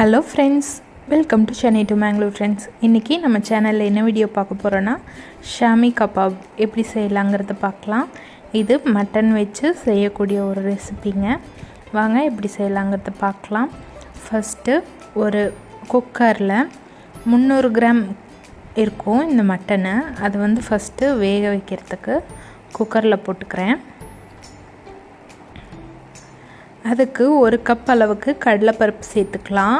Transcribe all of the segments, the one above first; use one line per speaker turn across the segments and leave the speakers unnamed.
Hello friends, welcome to Chennai to Mangalore friends. இன்றைக்கி நம்ம சேனலில் என்ன வீடியோ பார்க்க போகிறோன்னா ஷாமி கபாப் எப்படி செய்யலாங்கிறத பார்க்கலாம். இது மட்டன் வச்சு செய்யக்கூடிய ஒரு ரெசிபிங்க. வாங்க எப்படி செய்யலாங்கிறத பார்க்கலாம். ஃபஸ்ட்டு ஒரு குக்கரில் 300 கிராம் இருக்கும் இந்த மட்டனை. அது ஃபஸ்ட்டு வேக வைக்கிறதுக்கு குக்கரில் போட்டுக்கிறேன். அதுக்கு 1 கப் அளவுக்கு கடலைப்பருப்பு சேர்த்துக்கலாம்.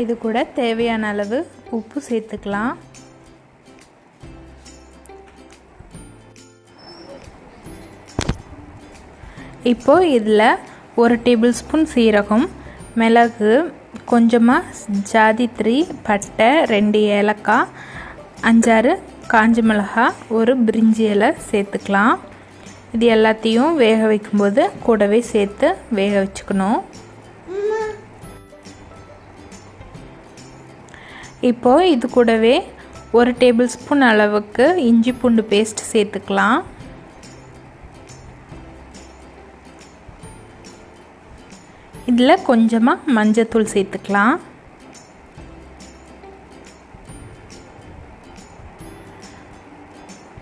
இது கூட தேவையான அளவு உப்பு சேர்த்துக்கலாம். இப்போது இதில் 1 டேபிள் ஸ்பூன் சீரகம், மிளகு, கொஞ்சமாக ஜாதித்ரி, பட்டை, 2 ஏலக்காய், 5-6 காஞ்ச மிளகாய், ஒரு பிரிஞ்சி இலை சேர்த்துக்கலாம். இது எல்லாத்தையும் வேக வைக்கும்போது கூடவே சேர்த்து வேக வச்சுக்கணும். இப்போது இது கூடவே 1 டேபிள் ஸ்பூன் அளவுக்கு இஞ்சி பூண்டு பேஸ்ட் சேர்த்துக்கலாம். இதில் கொஞ்சமாக மஞ்சத்தூள் சேர்த்துக்கலாம்.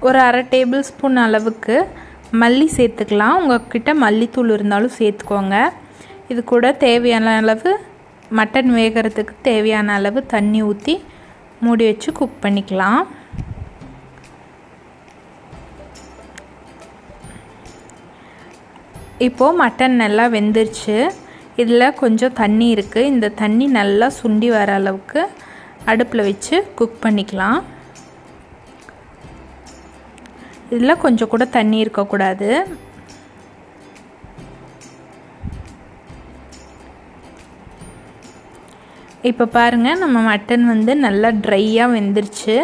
ஒரு 1/2 டேபிள் ஸ்பூன் அளவுக்கு மல்லி சேர்த்துக்கலாம். உங்கள்கிட்ட மல்லித்தூள் இருந்தாலும் சேர்த்துக்கோங்க. இது கூட தேவையான அளவு மட்டன் வேகிறதுக்கு தேவையான அளவு தண்ணி ஊற்றி மூடி வச்சு குக் பண்ணிக்கலாம். இப்போது மட்டன் நல்லா வெந்துருச்சு. இதில் கொஞ்சம் தண்ணி இருக்குது. இந்த தண்ணி நல்லா சுண்டி வர அளவுக்கு அடுப்பில் வச்சு குக் பண்ணிக்கலாம். இதில் கொஞ்சம் கூட தண்ணி இருக்கக்கூடாது. இப்போ பாருங்கள், நம்ம மட்டன் நல்லா ட்ரையாக வெந்துருச்சு.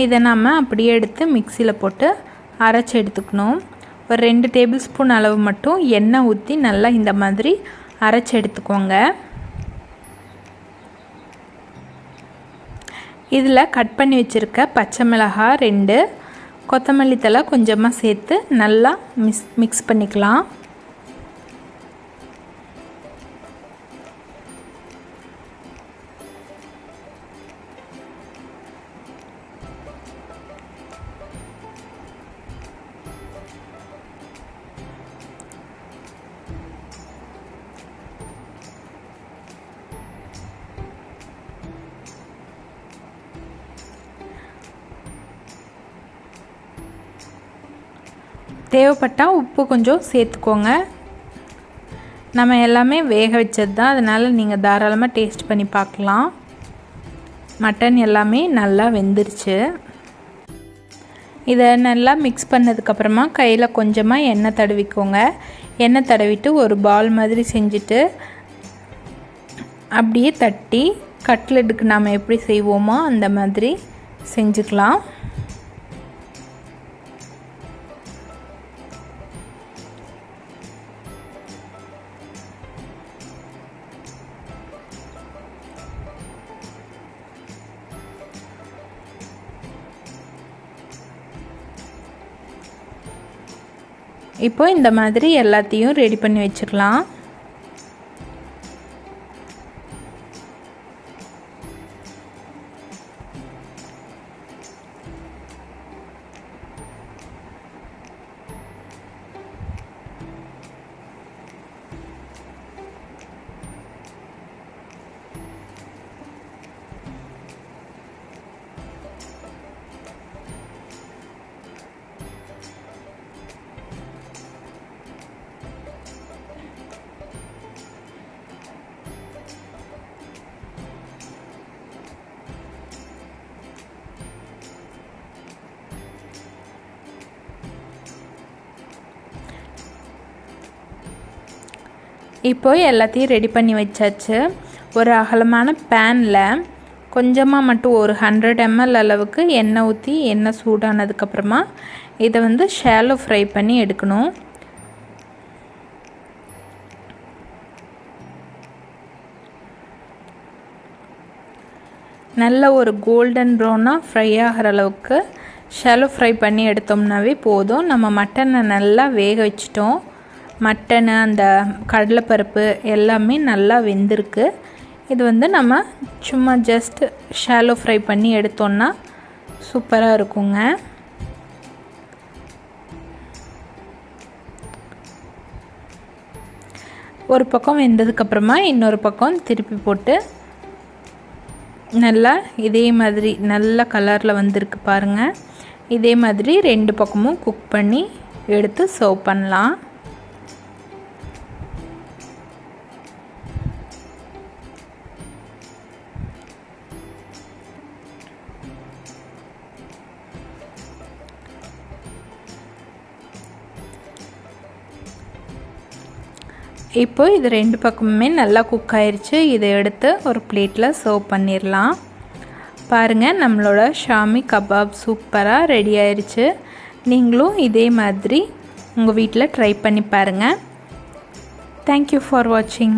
இதை நம்ம அப்படியே எடுத்து மிக்சியில் போட்டு அரைச்சி எடுத்துக்கணும். ஒரு 2 டேபிள் ஸ்பூன் அளவு மட்டும் எண்ணெய் ஊற்றி நல்லா இந்த மாதிரி அரைச்சி எடுத்துக்கோங்க. இதில் கட் பண்ணி வச்சுருக்க பச்சை மிளகாய் 2, கொத்தமல்லி தழை கொஞ்சமாக சேர்த்து நல்லா மிக்ஸ் பண்ணிக்கலாம். தேவைப்பட்டால் உப்பு கொஞ்சம் சேர்த்துக்கோங்க. நம்ம எல்லாமே வேக வச்சது தான், அதனால் நீங்கள் தாராளமாக டேஸ்ட் பண்ணி பார்க்கலாம். மட்டன் எல்லாமே நல்லா வெந்துருச்சு. இதை நல்லா மிக்ஸ் பண்ணதுக்கப்புறமா கையில் கொஞ்சமாக எண்ணெய் தடவிக்கோங்க. எண்ணெய் தடவிட்டு ஒரு பால் மாதிரி செஞ்சுட்டு அப்படியே தட்டி கட்லெட்டுக்கு நாம் எப்படி செய்வோமோ அந்த மாதிரி செஞ்சுக்கலாம். இப்போ இந்த மாதிரி எல்லாத்தையும் ரெடி பண்ணி வச்சுக்கலாம். இப்போ எல்லாத்தையும் ரெடி பண்ணி வச்சாச்சு. ஒரு அகலமான பேனில் கொஞ்சமாக மட்டும் ஒரு 100 ml அளவுக்கு எண்ணெய் ஊற்றி எண்ணெய் சூடானதுக்கப்புறமா இதை ஷாலோ ஃப்ரை பண்ணி எடுக்கணும். நல்ல ஒரு கோல்டன் ப்ரௌனாக ஃப்ரை ஆகிற அளவுக்கு ஷாலோ ஃப்ரை பண்ணி எடுத்தோம்னாவே போதும். நம்ம மட்டனை நல்லா வேக வச்சிட்டோம். மட்டனு அந்த கடலைப்பருப்பு எல்லாமே நல்லா வெந்திருக்கு. இது வந்து நம்ம சும்மா ஜஸ்ட் ஷாலோ ஃப்ரை பண்ணி எடுத்தோன்னா சூப்பராக இருக்குங்க. ஒரு பக்கம் வெந்ததுக்கப்புறமா இன்னொரு பக்கம் திருப்பி போட்டு நல்லா இதே மாதிரி நல்ல கலரில் வந்திருக்கு பாருங்கள். இதே மாதிரி 2 பக்கமும் குக் பண்ணி எடுத்து சர்வ் பண்ணலாம். இப்போ இது 2 பக்கமுமே நல்லா குக் ஆயிருச்சு. இதை எடுத்து ஒரு பிளேட்டில் சர்வ் பண்ணிடலாம். பாருங்கள், நம்மளோட ஷாமி கபாப் சூப்பராக ரெடி ஆயிருச்சு. நீங்களும் இதே மாதிரி உங்கள் வீட்டில் ட்ரை பண்ணி பாருங்கள். தேங்க்யூ ஃபார் வாட்சிங்.